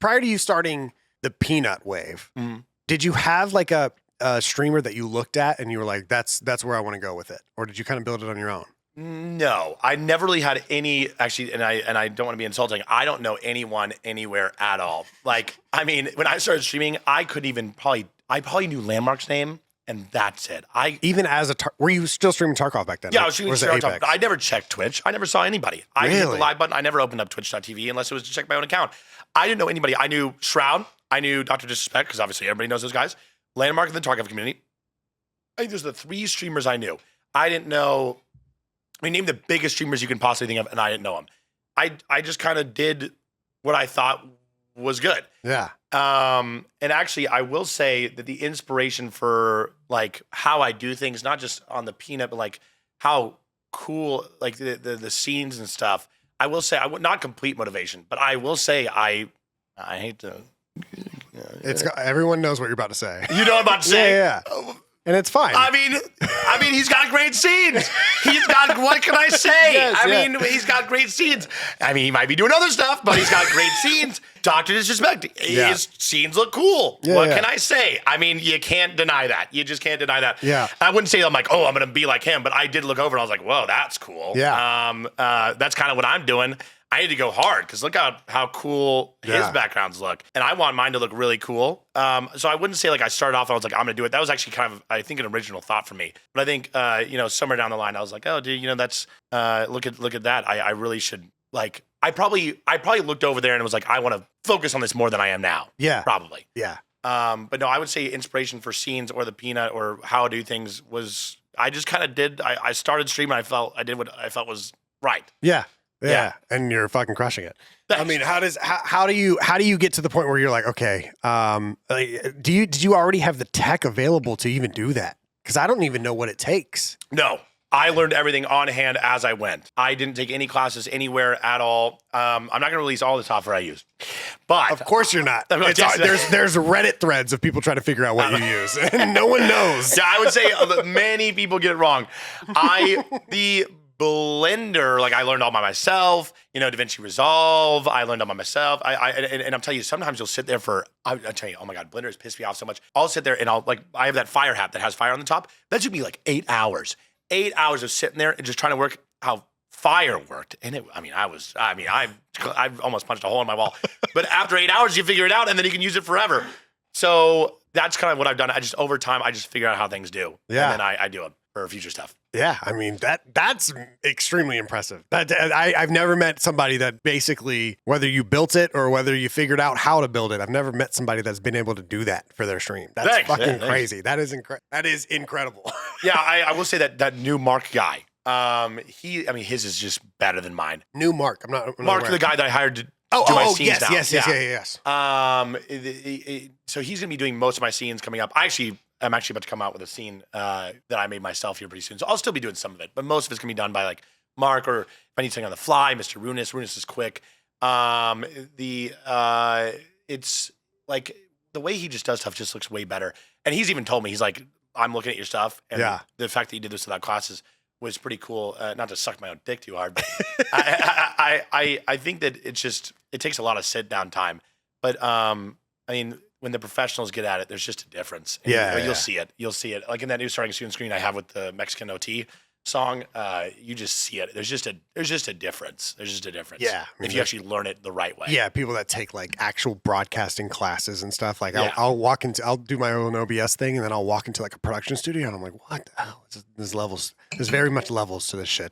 prior to you starting the Peanut wave, did you have like a streamer that you looked at and you were like, that's where I want to go with it? Or did you kind of build it on your own? No, I never really had any, actually, and I don't want to be insulting. I don't know anyone anywhere at all. Like, I mean, when I started streaming, I couldn't even I probably knew Landmark's name, and that's it. Even as were you still streaming Tarkov back then? Yeah, I was streaming Tarkov. I never checked Twitch. I never saw anybody. I hit the live button. I never opened up twitch.tv unless it was to check my own account. I didn't know anybody. I knew Shroud. I knew Dr. Disrespect, because obviously everybody knows those guys. Landmark in the Tarkov community. I think those are the 3 streamers I knew. I didn't know. I mean, name the biggest streamers you can possibly think of, and I didn't know them. I just kind of did what I thought was good. Yeah. And actually, I will say that the inspiration for like how I do things, not just on the Peanut, but like how cool, like the scenes and stuff. I will say, I would not complete motivation, but I will say I hate to. Everyone knows what you're about to say. You know what I'm about to say? Yeah. And it's fine. I mean, he's got great scenes. He's got, what can I say? Yes, he's got great scenes. I mean, he might be doing other stuff, but he's got great scenes. Dr. Disrespect, his scenes look cool. What can I say? I mean, you can't deny that. You just can't deny that. Yeah. I wouldn't say I'm like, oh, I'm going to be like him, but I did look over and I was like, whoa, that's cool. Yeah. That's kind of what I'm doing. I need to go hard because look how cool his backgrounds look. And I want mine to look really cool. So I wouldn't say like I started off and I was like, I'm going to do it. That was actually kind of, I think, an original thought for me. But I think, somewhere down the line, I was like, oh, dude, that's, look at that. I really should, like, I probably looked over there and was like, I want to focus on this more than I am now. Yeah. Probably. Yeah. But no, I would say inspiration for scenes or the Peanut or how I do things was, I just kind of did, I started streaming. I did what I felt was right. Yeah. Yeah, and you're fucking crushing it. Thanks. I mean, how do you get to the point where you're like, okay, did you already have the tech available to even do that? Because I don't even know what it takes. No, I learned everything on hand as I went. I didn't take any classes anywhere at all. I'm not going to release all the software I use, but of course you're not. There's Reddit threads of people trying to figure out what you use, and no one knows. Yeah, I would say many people get it wrong. The Blender, like I learned all by myself, DaVinci Resolve, I learned all by myself. And I'm telling you, sometimes you'll sit there I'll tell you, oh my God, Blender has pissed me off so much. I'll sit there and I have that fire hat that has fire on the top. That took me like 8 hours. 8 hours of sitting there and just trying to work how fire worked. And I almost punched a hole in my wall. But after 8 hours, you figure it out and then you can use it forever. So that's kind of what I've done. Over time, I just figure out how things do. Yeah. And then I do it for future stuff. Yeah, I mean, that's extremely impressive. I've never met somebody that basically, whether you built it or whether you figured out how to build it, I've never met somebody that's been able to do that for their stream. That's fucking crazy. That is incredible. Yeah, I will say that new Mark guy, his is just better than mine. New Mark. I'm not Mark, aware. The guy that I hired to do my scenes now. Yes. So he's going to be doing most of my scenes coming up. I'm actually about to come out with a scene that I made myself here pretty soon. So I'll still be doing some of it, but most of it's going to be done by like Mark, or if I need something on the fly, Mr. Runis. Runis is quick. It's like the way he just does stuff just looks way better. And he's even told me, he's like, I'm looking at your stuff. And the fact that you did this without classes was pretty cool. Not to suck my own dick too hard, but I think that it takes a lot of sit down time. But when the professionals get at it, there's just a difference. And you'll see it. You'll see it. Like in that new starting student screen I have with the Mexican OT song, you just see it. There's just a difference. There's just a difference. Yeah. If you actually learn it the right way. Yeah. People that take like actual broadcasting classes and stuff. Like I'll do my own OBS thing, and then I'll walk into like a production studio and I'm like, what the hell? There's very much levels to this shit.